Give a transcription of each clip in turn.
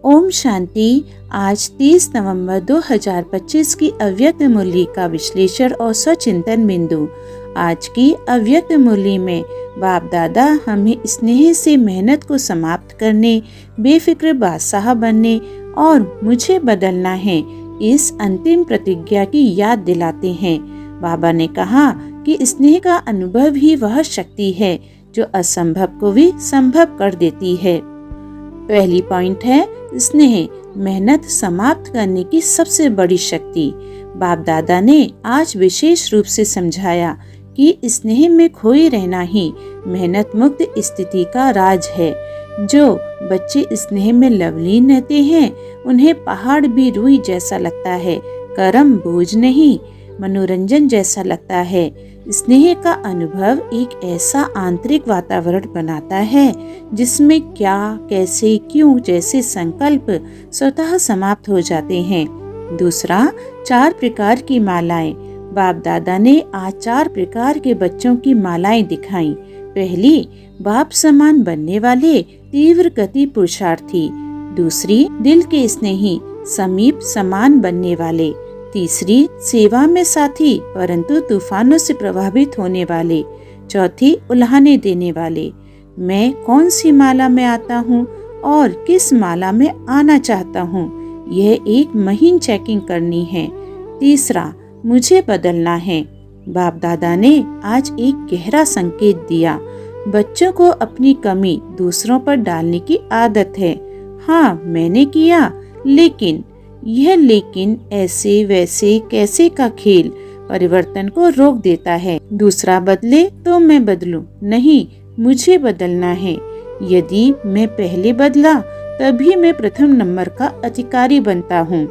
ओम शांति। आज 30 नवंबर 2025 की अव्यक्त मुरली का विश्लेषण और स्वचिंतन बिंदु। आज की अव्यक्त मुरली में बाप दादा हमें स्नेह से मेहनत को समाप्त करने, बेफिक्र बादशाह बनने और मुझे बदलना है, इस अंतिम प्रतिज्ञा की याद दिलाते हैं। बाबा ने कहा कि स्नेह का अनुभव ही वह शक्ति है जो असंभव को भी संभव कर देती है। पहली पॉइंट है स्नेह, मेहनत समाप्त करने की सबसे बड़ी शक्ति। बाप दादा ने आज विशेष रूप से समझाया कि स्नेह में खोए रहना ही मेहनत मुक्त स्थिति का राज है। जो बच्चे स्नेह में लवलीन रहते हैं उन्हें पहाड़ भी रूई जैसा लगता है, कर्म बोझ नहीं, मनोरंजन जैसा लगता है। स्नेह का अनुभव एक ऐसा आंतरिक वातावरण बनाता है जिसमें क्या, कैसे, क्यों जैसे संकल्प स्वतः समाप्त हो जाते हैं। दूसरा, 4 प्रकार की मालाएं। बाप दादा ने आज 4 प्रकार के बच्चों की मालाएं दिखाई। पहली, बाप समान बनने वाले तीव्र गति पुरुषार्थी। दूसरी, दिल के स्नेही समीप समान बनने वाले। तीसरी, सेवा में साथी परंतु तूफानों से प्रभावित होने वाले। चौथी, उल्हाने देने वाले। मैं कौन सी माला में आता हूँ और किस माला में आना चाहता हूँ, यह एक महीन चेकिंग करनी है। तीसरा, मुझे बदलना है। बाप दादा ने आज एक गहरा संकेत दिया। बच्चों को अपनी कमी दूसरों पर डालने की आदत है। हाँ, मैंने किया, लेकिन यह लेकिन ऐसे वैसे कैसे का खेल परिवर्तन को रोक देता है। दूसरा बदले तो मैं बदलूं, नहीं, मुझे बदलना है। यदि मैं पहले बदला तभी मैं प्रथम नंबर का अधिकारी बनता हूँ।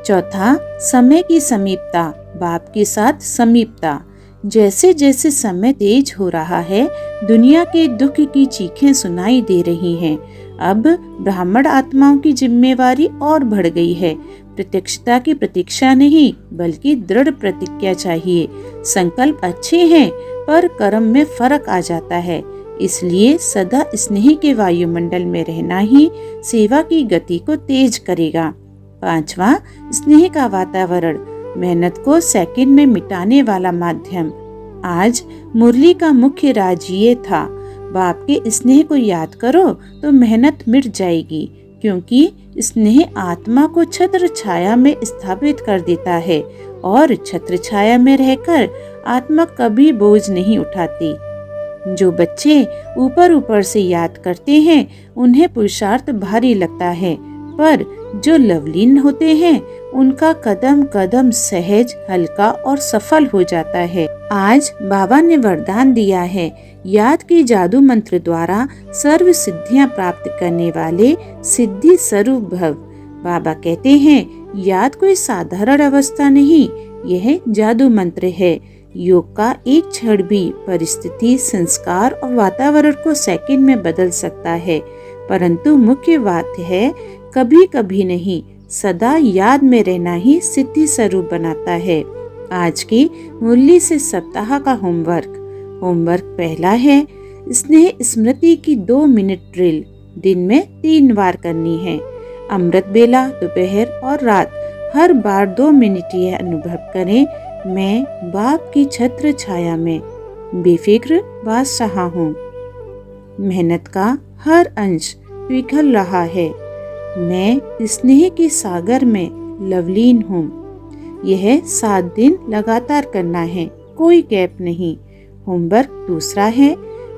चौथा, समय की समीपता, बाप के साथ समीपता। जैसे जैसे समय तेज हो रहा है, दुनिया के दुख की चीखें सुनाई दे रही हैं। अब ब्राह्मण आत्माओं की जिम्मेवारी और बढ़ गई है। प्रत्यक्षता की प्रतीक्षा नहीं बल्कि दृढ़ प्रतिज्ञा चाहिए। संकल्प अच्छे हैं पर कर्म में फर्क आ जाता है। इसलिए सदा स्नेह के वायुमंडल में रहना ही सेवा की गति को तेज करेगा। पांचवा, स्नेह का वातावरण, मेहनत को सेकंड में मिटाने वाला माध्यम। आज मुरली का मुख्य राज ये था, बाप के स्नेह को याद करो तो मेहनत मिट जाएगी, क्योंकि स्नेह आत्मा को छत्र छाया में स्थापित कर देता है और छत्र छाया में रहकर आत्मा कभी बोझ नहीं उठाती। जो बच्चे ऊपर ऊपर से याद करते हैं उन्हें पुरुषार्थ भारी लगता है, पर जो लवलीन होते हैं उनका कदम कदम सहज, हल्का और सफल हो जाता है। आज बाबा ने वरदान दिया है, याद के जादू मंत्र द्वारा सर्व सिद्धियां प्राप्त करने वाले सिद्धि स्वरूप भव। बाबा कहते हैं, याद कोई साधारण अवस्था नहीं, यह जादू मंत्र है। योग का एक क्षण भी परिस्थिति, संस्कार और वातावरण को सेकंड में बदल सकता है, परंतु मुख्य बात है कभी कभी नहीं, सदा याद में रहना ही सिद्धि स्वरूप बनाता है। आज की मुरली से सप्ताह का होमवर्क पहला है, स्नेह स्मृति की 2 मिनट ड्रिल दिन में 3 बार करनी है। अमृत बेला, दोपहर और रात हर बार 2 मिनट यह अनुभव करें, मैं बाप की छत्र छाया में बेफिक्र बादशाह हूँ। मेहनत का हर अंश पिघल रहा है, मैं स्नेह के सागर में लवलीन हूँ। यह 7 दिन लगातार करना है, कोई गैप नहीं। होमवर्क दूसरा है,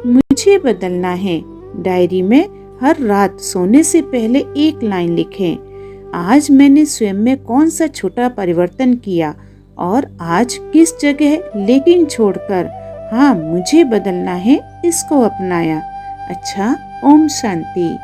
मुझे बदलना है। डायरी में हर रात सोने से पहले एक लाइन लिखें, आज मैंने स्वयं में कौन सा छोटा परिवर्तन किया और आज किस जगह लेकिन छोड़कर हाँ मुझे बदलना है इसको अपनाया। अच्छा, ओम शांति।